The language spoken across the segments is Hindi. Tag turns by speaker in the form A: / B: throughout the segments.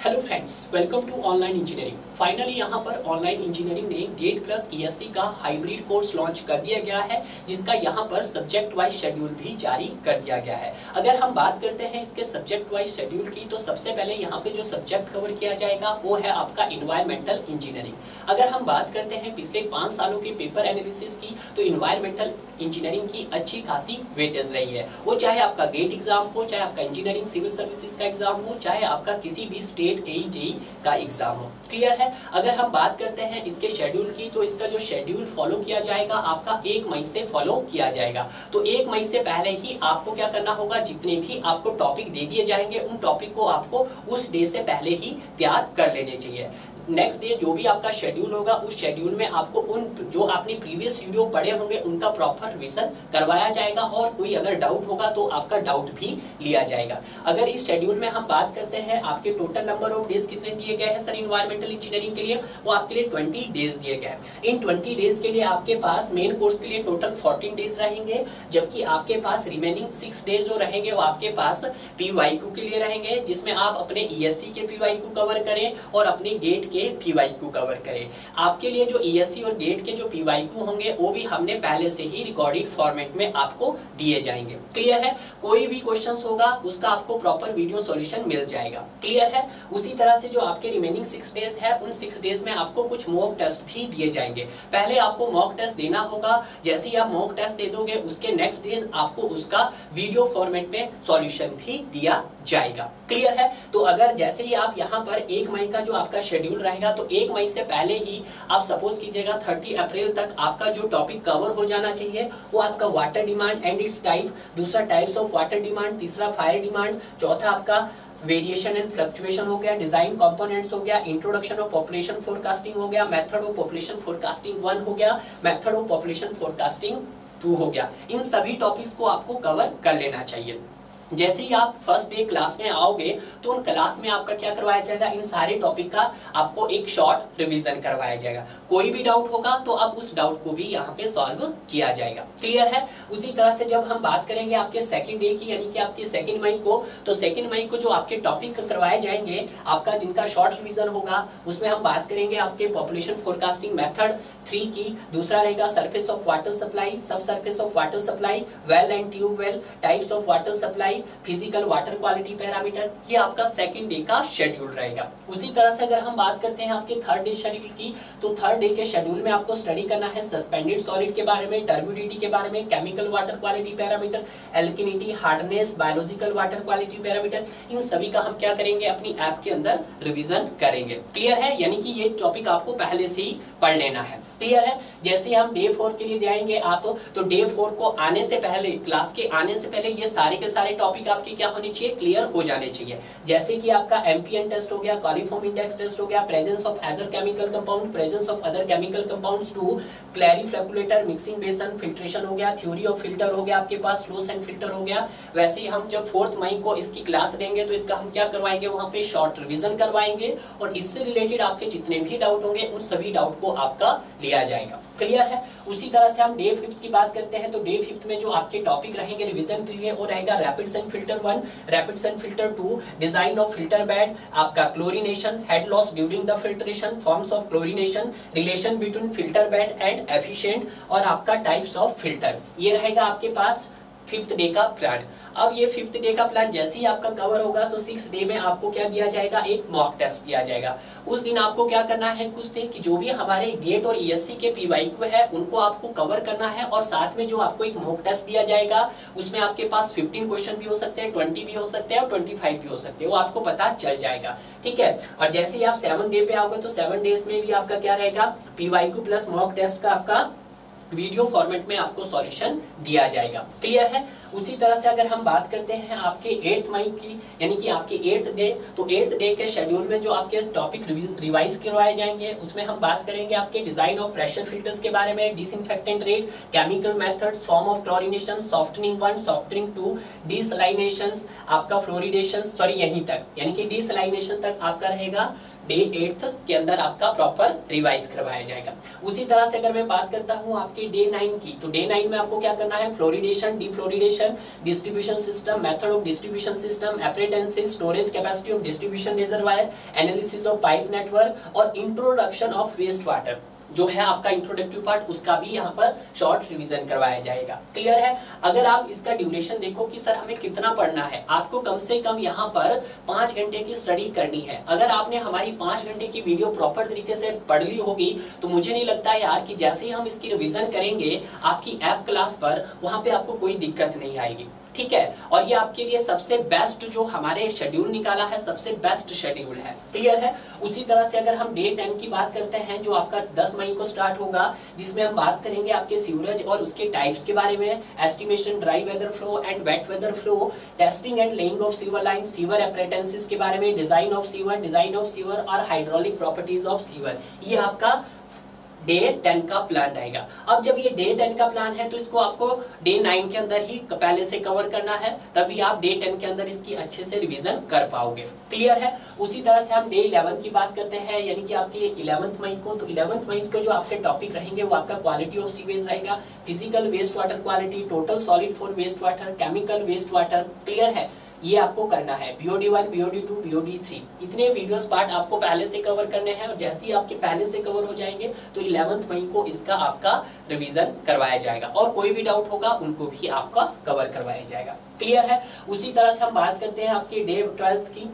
A: Hello friends, welcome to online engineering. Finally यहाँ पर ऑनलाइन इंजीनियरिंग ने गेट प्लस ईएससी का हाइब्रिड कोर्स लॉन्च कर दिया गया है, जिसका यहाँ पर सब्जेक्ट वाइज शेड्यूल भी जारी कर दिया गया है। अगर हम बात करते हैं इसके सब्जेक्ट वाइज शेड्यूल की, तो सबसे पहले यहाँ पे जो सब्जेक्ट कवर किया जाएगा वो है आपका इन्वायरमेंटल इंजीनियरिंग। अगर हम बात करते हैं पिछले 5 सालों के पेपर एनालिसिस की, तो इन्वायरमेंटल इंजीनियरिंग की अच्छी खासी वेटेज रही है। वो चाहे आपका गेट एग्जाम हो, चाहे आपका इंजीनियरिंग सिविल सर्विसेज का एग्जाम हो, चाहे आपका किसी भी स्टेट AEJE का एग्जाम हो। क्लियर है। अगर हम बात करते हैं इसके शेड्यूल की, तो इसका जो शेड्यूल फॉलो किया जाएगा आपका 1 मई से फॉलो किया जाएगा। तो 1 मई से पहले ही आपको क्या करना होगा, जितने भी आपको टॉपिक दे दिए जाएंगे उन टॉपिक को आपको उस डे से पहले ही तैयार कर लेने चाहिए। नेक्स्ट डे जो भी आपका शेड्यूल होगा, उस शेड्यूल में आपको उन जो आपने प्रीवियस वीडियो पढ़े होंगे उनका प्रॉपर रिवीजन करवाया जाएगा, और कोई अगर डाउट होगा तो आपका डाउट भी लिया जाएगा। अगर इस शेड्यूल में हम बात करते हैं, आपके टोटल नंबर ऑफ डेज कितने दिए गए हैं सर इन्वायरमेंटल इंजीनियरिंग के लिए, वो आपके लिए 20 डेज दिए गए हैं। इन 20 डेज के लिए आपके पास मेन कोर्स के लिए टोटल 14 डेज रहेंगे, जबकि आपके पास रिमेनिंग 6 डेज जो रहेंगे वो आपके पास PYQ के लिए रहेंगे, जिसमें आप अपने ESC के PYQ कवर करें और अपने गेट के PYQ कवर करें। आपके लिए जो ESC और गेट के जो PYQ होंगे वो भी हमने पहले से ही रिकॉर्डेड फॉर्मेट में आपको दिए जाएंगे। क्लियर है। कोई भी क्वेश्चंस होगा उसका आपको प्रॉपर वीडियो सॉल्यूशन मिल जाएगा। क्लियर है। उसी तरह से जो आपके रिमेनिंग 6 डेज है, उन 6 डेज में आपको कुछ मॉक टेस्ट भी दिए जाएंगे। पहले आपको मॉक टेस्ट देना होगा, जैसे ही आप मॉक टेस्ट दे दोगे उसके नेक्स्ट डे आपको उसका वीडियो फॉर्मेट में सॉल्यूशन भी दिया जाएगा। क्लियर है। तो अगर जैसे ही आप यहाँ पर 1 मई का जो आपका शेड्यूल रहेगा, तो 1 मई से पहले ही आप सपोज कीजिएगा 30 अप्रैल तक आपका जो टॉपिक कवर हो जाना चाहिए वो आपका water demand and it's type, दूसरा टाइप्स ऑफ वाटर डिमांड, तीसरा फायर डिमांड, चौथा आपका वेरिएशन एंड फ्लक्चुएशन हो गया, डिजाइन कंपोनेंट्स हो गया, इंट्रोडक्शन ऑफ पॉपुलेशन फोरकास्टिंग हो गया, मेथड ऑफ पॉपुलेशन फोरकास्टिंग 1 हो गया, मेथड ऑफ पॉपुलेशन फोरकास्टिंग 2 हो गया। इन सभी टॉपिक्स को आपको कवर कर लेना चाहिए। जैसे ही आप फर्स्ट डे क्लास में आओगे, तो उन क्लास में आपका क्या करवाया जाएगा, इन सारे टॉपिक का आपको एक शॉर्ट रिवीजन करवाया जाएगा। कोई भी डाउट होगा तो अब उस डाउट को भी यहाँ पे सॉल्व किया जाएगा। क्लियर है। उसी तरह से जब हम बात करेंगे आपके सेकंड डे की, यानी कि आपके 2 मई को, तो 2 मई को जो आपके टॉपिक करवाए जाएंगे आपका जिनका शॉर्ट रिवीजन होगा, उसमें हम बात करेंगे आपके पॉपुलेशन फोरकास्टिंग मेथड 3 की, दूसरा रहेगा सरफेस ऑफ वाटर सप्लाई, सब surface of water supply, well and tube well, types of water supply, physical water quality parameter. ये आपका सेकंड डे का शेड्यूल रहेगा। उसी तरह से अगर हम बात करते हैं आपके थर्ड डे शेड्यूल की, तो थर्ड डे के शेड्यूल में आपको स्टडी करना है सस्पेंडेड सॉलिड के बारे में, टर्बिडिटी के बारे में, chemical water quality parameter, alkalinity, hardness, biological water quality parameter. इन सभी का हम क्या करेंगे, अपनी ऐप के अंदर रिवीजन करेंगे। क्लियर है। यानी कि ये टॉपिक आपको पहले से ही पढ़ लेना है। क्लियर है। जैसे हम डे 4 के लिए जाएंगे आप, तो डे 4 को आने से पहले, क्लास के आने से पहले ये सारे के सारे टॉपिक आपके क्या होने चाहिए, क्लियर हो जाने चाहिए। जैसे कि आपका MPN टेस्ट हो गया, कॉलिफॉर्म इंडेक्स टेस्ट हो गया, presence of other chemical compound, presence of other chemical compounds 2, clariflocculator, mixing basin, filtration हो गया, थ्योरी ऑफ फिल्टर हो गया, आपके पास स्लोस एंड फिल्टर हो गया। वैसे ही हम जब 4 मई को इसकी क्लास लेंगे तो इसका हम क्या करवाएंगे, वहां पे शॉर्ट रिवीजन करवाएंगे, और इससे रिलेटेड आपके जितने भी डाउट होंगे उन सभी डाउट को आपका लिया जाएगा। क्लियर है। उसी तरह से हम डे 5 की बात करते हैं, तो डे 5 में जो आपके टॉपिक रहेंगे रिवीजन के लिए, वो रहेगा rapids and filter 1, rapids and filter 2, design of filter bed, आपका chlorination, head loss during the filtration, forms of chlorination, relation between filter bed and efficient, और आपका टाइप्स ऑफ फिल्टर। ये रहेगा आपके पास 5th डे का प्लान। अब ये 5th डे का प्लान जैसे ही आपका कवर होगा, तो 6th डे में आपको क्या दिया जाएगा, एक मॉक टेस्ट दिया जाएगा। उस दिन आपको क्या करना है, कुछ से कि जो भी हमारे गेट और ESC के PYQ है उनको आपको कवर करना है, और साथ में जो आपको एक मॉक टेस्ट दिया जाएगा उसमें आपके पास 15 क्वेश्चन भी हो सकते हैं, 20 भी हो सकते हैं और 25 भी हो सकते हैं, वो आपको पता चल जाएगा। ठीक है। और जैसे ही आप 7 डे पे आओगे, तो 7 डेज में भी आपका क्या रहेगा, PYQ प्लस मॉक टेस्ट का आपका वीडियो फॉर्मेट में आपको सॉल्यूशन दिया जाएगा। क्लियर है। उसी तरह से अगर हम बात करते हैं आपके 8 मई की, यानी कि आपके 8th डे, तो 8th डे के शेड्यूल में जो आपके टॉपिक रिवाइज करवाए जाएंगे, उसमें हम बात करेंगे आपके डिजाइन ऑफ प्रेशर फिल्टर्स के बारे में, disinfectant rate, chemical methods, form of chlorination, softening 1, softening 2, डिसलाइनेशंस, आपका फ्लोरिडेशन, सॉरी यहीं तक, यानी कि डिसलाइनेशन तक आपका रहेगा डे 8th के अंदर आपका प्रॉपर रिवाइज करवाया जाएगा। उसी तरह से अगर मैं बात करता हूँ आपके डे 9 की, तो डे 9 में आपको क्या करना है, fluoridation, defluoridation, distribution system, method of distribution system, appurtenances, storage capacity of distribution reservoir, analysis of pipe network और इंट्रोडक्शन ऑफ वेस्ट वाटर जो है आपका इंट्रोडक्टिव पार्ट, उसका भी यहाँ पर शॉर्ट रिवीजन करवाया जाएगा। क्लियर है। अगर आप इसका ड्यूरेशन देखो कि सर हमें कितना पढ़ना है, आपको कम से कम यहाँ पर 5 घंटे की स्टडी करनी है। अगर आपने हमारी 5 घंटे की वीडियो प्रॉपर तरीके से पढ़ ली होगी तो मुझे नहीं लगता यार कि जैसे ही हम इसकी रिवीजन करेंगे आपकी ऐप क्लास पर, वहां पे आपको कोई दिक्कत नहीं आएगी। ठीक है, और ये आपके लिए सबसे बेस्ट जो हमारे शेड्यूल निकाला है, सबसे बेस्ट शेड्यूल है। क्लियर है। उसी तरह से अगर हम डे 10 की बात करते हैं जो आपका 10 मई को स्टार्ट होगा, जिसमें हम बात करेंगे आपके सीवरेज और उसके टाइप्स के बारे में, estimation dry weather flow and wet weather flow, testing and laying of sewer line, sewer appurtenances के बारे में, डिजाइन ऑफ सीवर और हाइड्रोलिक प्रॉपर्टीज ऑफ सीवर। ये आपका डे 10 का प्लान रहेगा। अब जब ये डे 10 का प्लान है तो इसको आपको डे 9 के अंदर ही पहले से कवर करना है, तभी आप डे 10 के अंदर इसकी अच्छे से रिवीजन कर पाओगे। क्लियर है। उसी तरह से हम डे 11 की बात करते हैं, यानी कि आपकी 11 मई को, तो 11 मई को जो आपके टॉपिक रहेंगे वो आपका क्वालिटी ऑफ सीवेज रहेगा, physical waste water quality, total solid for waste water, chemical waste water. Clear है। ये आपको करना है। BOD1, BOD2, BOD3 इतने वीडियोस पार्ट आपको पहले से कवर करने हैं, और जैसे ही आपके पहले से कवर हो जाएंगे तो 11 मई को इसका आपका रिवीजन करवाया जाएगा, और कोई भी डाउट होगा उनको भी आपका कवर करवाया जाएगा। क्लियर है। उसी तरह से हम बात करते हैं आपके डे 12 की,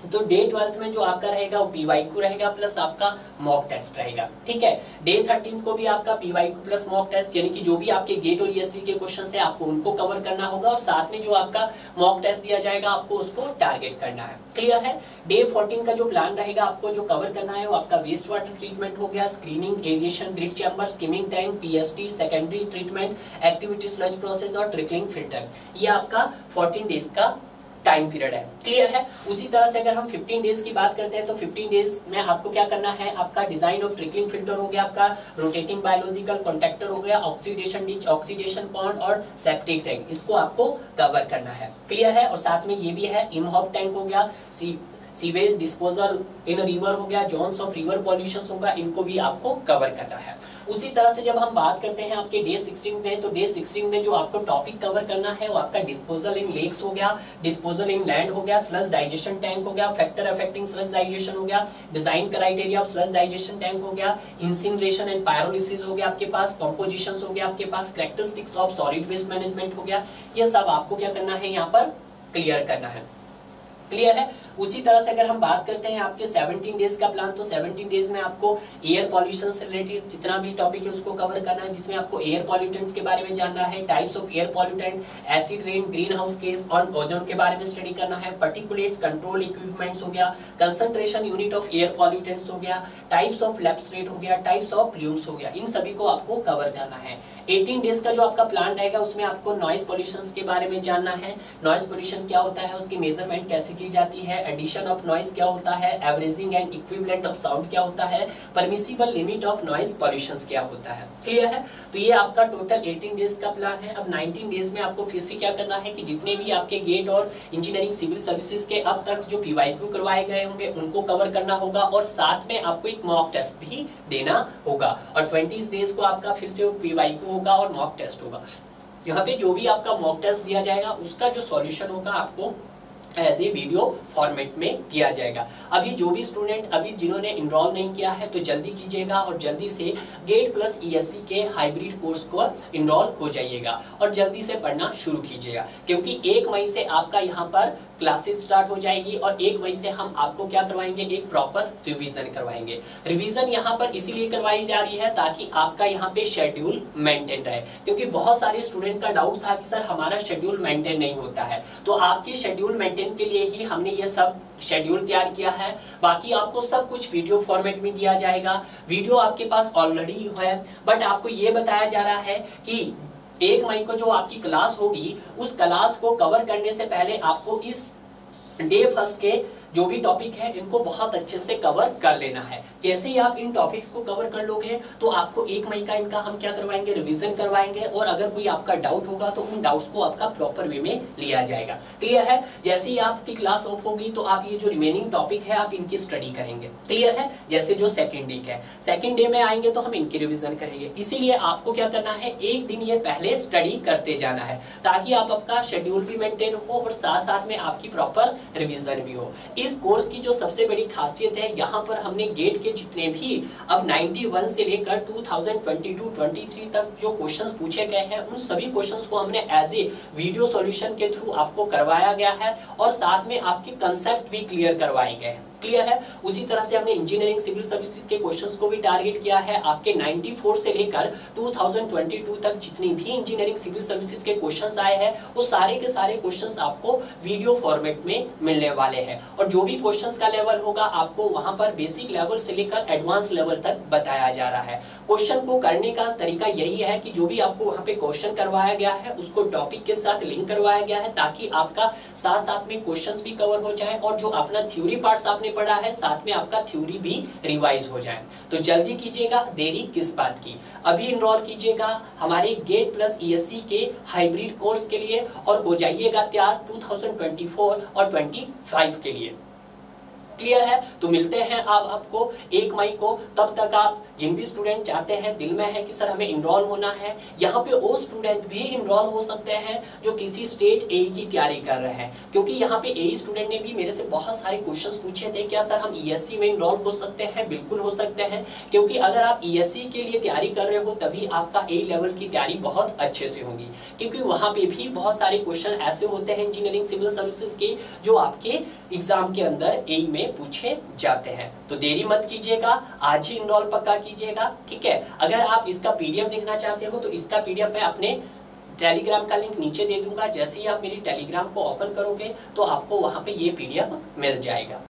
A: तो डे 12 में जो आपका रहेगा वो PYQ रहेगा प्लस आपका मॉक टेस्ट रहेगा। ठीक है। डे 13 को भी आपका PYQ प्लस मॉक टेस्ट, यानी कि जो भी आपके गेट और ESC के क्वेश्चन है आपको उनको कवर करना होगा, और साथ में जो आपका मॉक टेस्ट दिया जाएगा आपको उसको टारगेट करना है। क्लियर है। डे 14 का जो प्लान रहेगा आपको जो कवर करना है वो आपका वेस्ट वाटर ट्रीटमेंट हो गया, screening, aeration, grid chamber, skimming tank, PST, secondary treatment, activity sludge process और ट्रिकलिंग फिल्टर। ये आपका 14 डेज का टाइम पीरियड है। क्लियर है। उसी तरह से अगर हम 15 डेज की बात करते हैं तो 15 डेज में आपको क्या करना है, आपका डिजाइन ऑफ ट्रिकलिंग फिल्टर हो गया, आपका रोटेटिंग बायोलॉजिकल कॉन्ट्रैक्टर हो गया, ऑक्सीडेशन डिच, ऑक्सीडेशन पॉन्ड और सेप्टिक टैंक, इसको आपको कवर करना है। क्लियर है। और साथ में ये भी है, इमहॉप टैंक हो गया, सीवेज डिस्पोजल इन रिवर हो गया, जोन्स ऑफ रिवर पॉल्यूशन होगा, इनको भी आपको कवर करना है। उसी तरह से जब हम बात करते हैं आपके डे 16 में, तो डे 16 में जो आपको टॉपिक कवर करना है वो आपका डिस्पोजल इन लेक्स हो गया, डिस्पोजल इन लैंड हो गया, स्लज डाइजेशन टैंक हो गया, फैक्टर अफेक्टिंग स्लज डाइजेशन हो गया, design criteria of sludge digestion tank हो गया, इंसिनरेशन एंड पायरोलिसिस हो गया आपके पास, कंपोजिशंस हो गया आपके पास, characteristics of solid waste management हो गया। ये सब आपको क्या करना है, यहाँ पर क्लियर करना है। क्लियर है। उसी तरह से अगर हम बात करते हैं आपके 17 डेज का प्लान, तो 17 डेज में आपको एयर पॉल्यूशन से रिलेटेड जितना भी टॉपिक है उसको कवर करना है, जिसमें आपको एयर पॉल्यूटेंट्स के बारे में जानना है, types of air pollutant, acid rain, green house gas और ओजोन के बारे में स्टडी करना है, पर्टिकुलेट्स कंट्रोल इक्विपमेंट्स हो गया, concentration unit of air pollutants हो गया, टाइप्स ऑफ लैप्स रेट हो गया, टाइप्स ऑफ प्लूम्स हो गया, इन सभी को आपको कवर करना है। 18 डेज का जो आपका प्लान रहेगा उसमें आपको नॉइज पॉल्यूशन के बारे में जानना है, नॉइज पॉल्यूशन क्या होता है, उसकी मेजरमेंट कैसे की जाती है, एडिशन ऑफ नॉइज क्या होता है, averaging and equivalent of sound क्या होता है, permissible limit of noise pollution क्या होता है। क्लियर है। तो ये आपका टोटल 18 डेज का प्लान है। अब 19 डेज में आपको फिर से क्या करना है कि जितने भी आपके गेट और इंजीनियरिंग सिविल सर्विसेज के अब तक जो PYQ करवाए गए होंगे उनको कवर करना होगा, और साथ में आपको एक मॉक टेस्ट भी देना होगा, और 20 डेज को आपका फिर से PYQ होगा और मॉक टेस्ट होगा। यहाँ पे जो भी आपका मॉक टेस्ट दिया जाएगा उसका जो सॉल्यूशन होगा आपको एज ए वीडियो फॉर्मेट में दिया जाएगा। अभी जो भी स्टूडेंट अभी जिन्होंने इनरोल नहीं किया है तो जल्दी कीजिएगा, और जल्दी से गेट प्लस ESC के हाइब्रिड कोर्स को इनरोल हो जाइएगा और जल्दी से पढ़ना शुरू कीजिएगा, क्योंकि 1 मई से आपका यहाँ पर क्लासेस स्टार्ट हो जाएगी, और 1 मई से हम आपको क्या करवाएंगे, एक प्रॉपर रिवीजन करवाएंगे। रिवीजन यहाँ पर इसीलिए करवाई जा रही है ताकि आपका यहाँ पे शेड्यूल मेंटेन रहे, क्योंकि बहुत सारे स्टूडेंट का डाउट था कि सर हमारा शेड्यूल मेंटेन नहीं होता है, तो आपके शेड्यूल मेंटेन के लिए ही हमने ये सब शेड्यूल तैयार किया है। बाकी आपको सब कुछ वीडियो फॉर्मेट में दिया जाएगा, वीडियो आपके पास ऑलरेडी है, बट आपको ये बताया जा रहा है कि 1 मई को जो आपकी क्लास होगी उस क्लास को कवर करने से पहले आपको इस डे फर्स्ट के जो भी टॉपिक है इनको बहुत अच्छे से कवर कर लेना है। जैसे ही आप इन टॉपिक्स को कवर कर लोगे तो आपको 1 मई का इनका हम क्या करवाएंगे, रिवीजन करवाएंगे, और अगर कोई आपका डाउट होगा तो उन डाउट्स को आपका प्रॉपर वे में लिया जाएगा। क्लियर है? जैसे ही आपकी क्लास ऑफ होगी तो आप ये जो रिमेनिंग टॉपिक है आप इनकी स्टडी करेंगे। क्लियर है? जैसे जो सेकंड डे है, सेकंड डे में आएंगे तो हम इनकी रिवीजन करेंगे। इसीलिए आपको क्या करना है, एक दिन ये पहले स्टडी करते जाना है ताकि आपका शेड्यूल भी मेंटेन हो और साथ साथ में आपकी प्रॉपर रिवीजन भी हो। इस कोर्स की जो सबसे बड़ी खासियत है, यहाँ पर हमने गेट के जितने भी अब 91 से लेकर 2022-23 तक जो क्वेश्चंस पूछे गए हैं उन सभी क्वेश्चंस को हमने एज ए वीडियो सॉल्यूशन के थ्रू आपको करवाया गया है और साथ में आपके कंसेप्ट भी क्लियर करवाए गए हैं। क्लियर है? उसी तरह से हमने इंजीनियरिंग सिविल सर्विसेज के क्वेश्चंस को भी टारगेट किया है। आपके 94 से लेकर 2022 तक जितनी भी इंजीनियरिंग सिविल सर्विसेज के क्वेश्चंस आए हैं वो सारे के सारे क्वेश्चंस आपको वीडियो फॉर्मेट में मिलने वाले हैं और जो भी क्वेश्चंस का लेवल होगा आपको वहां पर बेसिक लेवल से लेकर एडवांस लेवल तक बताया जा रहा है। क्वेश्चन को करने का तरीका यही है कि जो भी आपको वहां पे क्वेश्चन करवाया गया है उसको टॉपिक के साथ लिंक करवाया गया है ताकि आपका साथ साथ में क्वेश्चंस भी कवर हो जाए और जो अपना थ्योरी पार्ट्स आपने पढ़ा है साथ में आपका थ्योरी भी रिवाइज हो जाए। तो जल्दी कीजिएगा, देरी किस बात की, अभी इनरोल कीजिएगा हमारे गेट प्लस ईएससी के हाइब्रिड कोर्स के लिए और हो जाइएगा तैयार 2024 और 25 के लिए। क्लियर है? तो मिलते हैं आप आपको 1 मई को। तब तक आप जिन भी स्टूडेंट चाहते हैं, दिल में है कि सर हमें इनरोल होना है, यहाँ पे वो स्टूडेंट भी इनरोल हो सकते हैं जो किसी स्टेट ए की तैयारी कर रहे हैं, क्योंकि यहाँ पे ए स्टूडेंट ने भी मेरे से बहुत सारे क्वेश्चंस पूछे थे, क्या सर हम ईएससी में इनरोल हो सकते हैं? बिल्कुल हो सकते हैं, क्योंकि अगर आप ईएससी के लिए तैयारी कर रहे हो तभी आपका ए लेवल की तैयारी बहुत अच्छे से होगी, क्योंकि वहाँ पे भी बहुत सारे क्वेश्चन ऐसे होते हैं इंजीनियरिंग सिविल सर्विसेज के जो आपके एग्जाम के अंदर ए में पूछे जाते हैं। तो देरी मत कीजिएगा, आज ही इनरोल पक्का कीजिएगा। ठीक है? अगर आप इसका पीडीएफ देखना चाहते हो तो इसका पीडीएफ मैं अपने टेलीग्राम का लिंक नीचे दे दूंगा। जैसे ही आप मेरी टेलीग्राम को ओपन करोगे तो आपको वहां पे ये पीडीएफ मिल जाएगा।